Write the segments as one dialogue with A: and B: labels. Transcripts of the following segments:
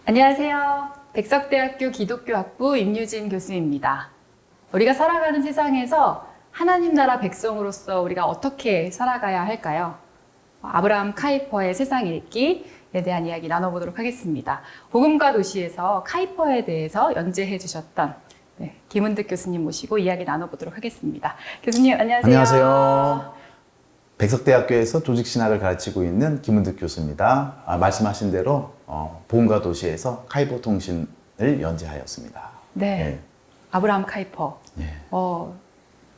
A: 안녕하세요. 백석대학교 기독교학부 임유진 교수입니다. 우리가 살아가는 세상에서 하나님 나라 백성으로서 우리가 어떻게 살아가야 할까요? 아브라함 카이퍼의 세상 읽기에 대한 이야기 나눠보도록 하겠습니다. 복음과 도시에서 카이퍼에 대해서 연재해 주셨던 김은득 교수님 모시고 이야기 나눠보도록 하겠습니다. 교수님 안녕하세요.
B: 안녕하세요. 백석대학교에서 조직신학을 가르치고 있는 김은득 교수입니다. 말씀하신 대로 복음과 도시에서 카이퍼 통신을 연재하였습니다.
A: 네, 아브라함 카이퍼.
B: 예.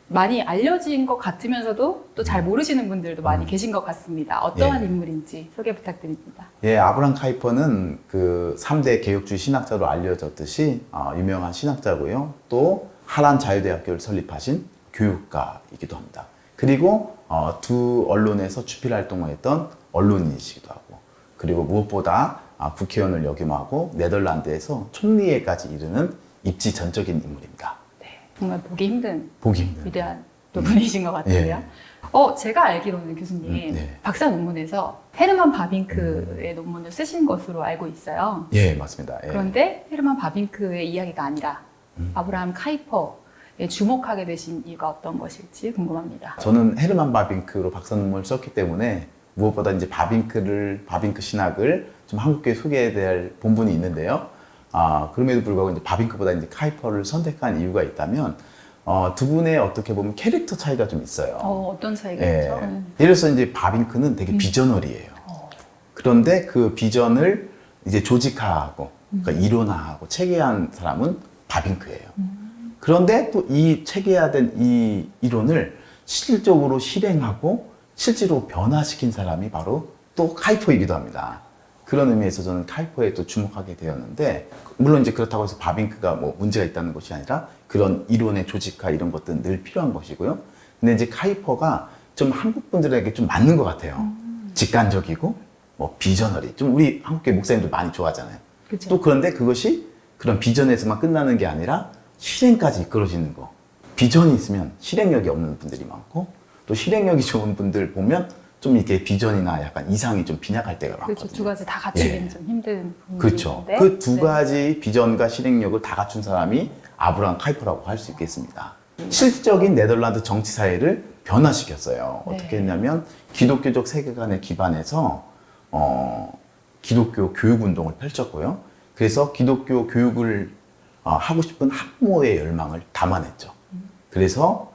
A: 많이 알려진 것 같으면서도 또 잘 모르시는 분들도 많이 계신 것 같습니다. 어떠한 인물인지 소개 부탁드립니다.
B: 예, 아브라함 카이퍼는 그 3대 개혁주의 신학자로 알려졌듯이 유명한 신학자고요. 또 하란 자유대학교를 설립하신 교육가이기도 합니다. 그리고 두 언론에서 주필 활동을 했던 언론인이시기도 하고, 그리고 무엇보다 국회의원을 역임하고 네덜란드에서 총리에까지 이르는 입지 전적인 인물입니다.
A: 네, 정말 보기 힘든 위대한 또 분이신 것 같아요.
B: 예.
A: 제가 알기로는 교수님
B: 네.
A: 박사 논문에서 헤르만 바빙크의 논문을 쓰신 것으로 알고 있어요.
B: 예, 맞습니다. 예.
A: 그런데 헤르만 바빙크의 이야기가 아니라 아브라함 카이퍼에 주목하게 되신 이유가 어떤 것일지 궁금합니다.
B: 저는 헤르만 바빙크로 박사 논문을 썼기 때문에 무엇보다 이제 바빙크 신학을 좀 한국교에 소개해야 될 본분이 있는데요. 그럼에도 불구하고 이제 바빙크보다 이제 카이퍼를 선택한 이유가 있다면, 두 분의 어떻게 보면 캐릭터 차이가 좀 있어요.
A: 어떤 차이가
B: 예.
A: 있죠?
B: 예를 들어서 이제 바빙크는 되게 비저널이에요. 그런데 그 비전을 이제 조직화하고, 그러니까 이론화하고 체계화한 사람은 바빙크예요. 그런데 또 이 체계화된 이 이론을 실질적으로 실행하고 실제로 변화시킨 사람이 바로 또 카이퍼이기도 합니다. 그런 의미에서 저는 카이퍼에 또 주목하게 되었는데, 물론 이제 그렇다고 해서 바빙크가 뭐 문제가 있다는 것이 아니라 그런 이론의 조직화 이런 것들은 늘 필요한 것이고요. 근데 이제 카이퍼가 좀 한국 분들에게 좀 맞는 것 같아요. 직관적이고 뭐 비저너리, 좀 우리 한국계 목사님들 많이 좋아하잖아요.
A: 그쵸.
B: 또 그런데 그것이 그런 비전에서만 끝나는 게 아니라 실행까지 이끌어지는 거. 비전이 있으면 실행력이 없는 분들이 많고, 또 실행력이 좋은 분들 보면 좀 이렇게 비전이나 약간 이상이 좀 빈약할 때가 많거든요.
A: 그렇죠. 두 가지 다 갖추기는
B: 예.
A: 좀 힘든 부분인데.
B: 그렇죠. 그 두 가지 비전과 실행력을 다 갖춘 사람이 아브라함 카이퍼라고 할 수 있겠습니다. 실질적인 네덜란드 정치 사회를 변화시켰어요.
A: 네.
B: 어떻게 했냐면 기독교적 세계관에 기반해서 기독교 교육 운동을 펼쳤고요. 그래서 기독교 교육을 하고 싶은 학부모의 열망을 담아냈죠. 그래서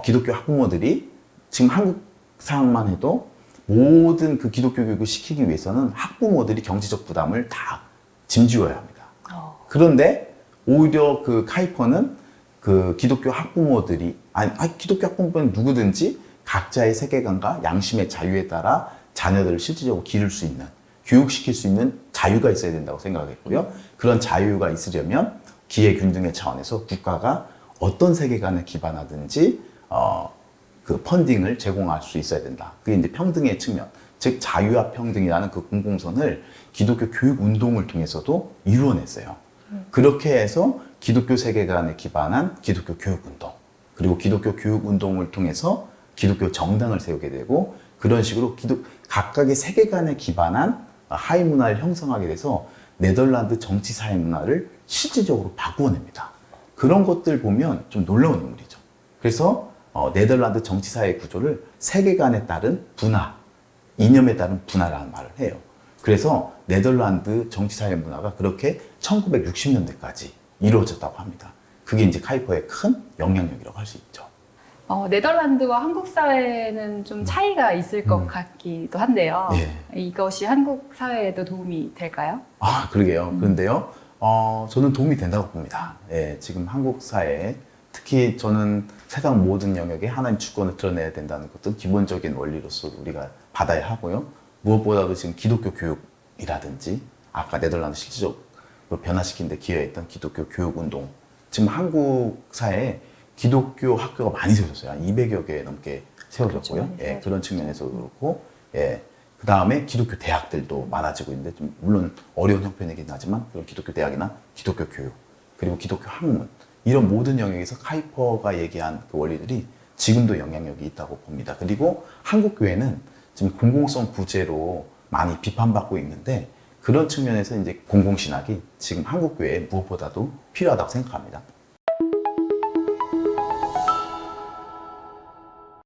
B: 기독교 학부모들이 지금 한국 상황만 해도 모든 그 기독교 교육을 시키기 위해서는 학부모들이 경제적 부담을 다 짐지어야 합니다. 그런데 오히려 그 카이퍼는 그 기독교 학부모들이, 기독교 학부모는 누구든지 각자의 세계관과 양심의 자유에 따라 자녀들을 실질적으로 기를 수 있는, 교육시킬 수 있는 자유가 있어야 된다고 생각했고요. 그런 자유가 있으려면 기회균등의 차원에서 국가가 어떤 세계관에 기반하든지 그 펀딩을 제공할 수 있어야 된다. 그게 이제 평등의 측면, 즉 자유와 평등이라는 그 공공선을 기독교 교육 운동을 통해서도 이루어냈어요. 그렇게 해서 기독교 세계관에 기반한 기독교 교육 운동, 그리고 기독교 교육 운동을 통해서 기독교 정당을 세우게 되고, 그런 식으로 각각의 세계관에 기반한 하위 문화를 형성하게 돼서 네덜란드 정치 사회 문화를 실질적으로 바꾸어냅니다. 그런 것들 보면 좀 놀라운 인물이죠. 그래서 네덜란드 정치 사회 구조를 세계관에 따른 분화, 이념에 따른 분화라는 말을 해요. 그래서 네덜란드 정치 사회 문화가 그렇게 1960년대까지 이루어졌다고 합니다. 그게 이제 카이퍼의 큰 영향력이라고 할 수 있죠.
A: 네덜란드와 한국 사회는 좀 차이가 있을 것 같기도 한데요.
B: 예.
A: 이것이 한국 사회에도 도움이 될까요?
B: 그러게요. 그런데요, 저는 도움이 된다고 봅니다. 예, 지금 한국 사회에 특히 저는 세상 모든 영역에 하나님 주권을 드러내야 된다는 것도 기본적인 원리로서 우리가 받아야 하고요. 무엇보다도 지금 기독교 교육이라든지 아까 네덜란드 실질적으로 변화시킨 데 기여했던 기독교 교육 운동, 지금 한국 사회에 기독교 학교가 많이 세워졌어요. 한 200여 개 넘게 세워졌고요.
A: 그렇죠.
B: 예, 그런 측면에서도 그렇고, 예, 그 다음에 기독교 대학들도 많아지고 있는데, 좀 물론 어려운 형편이긴 하지만 그런 기독교 대학이나 기독교 교육, 그리고 기독교 학문, 이런 모든 영역에서 카이퍼가 얘기한 그 원리들이 지금도 영향력이 있다고 봅니다. 그리고 한국 교회는 지금 공공성 부재로 많이 비판받고 있는데, 그런 측면에서 이제 공공신학이 지금 한국교회에 무엇보다도 필요하다고 생각합니다.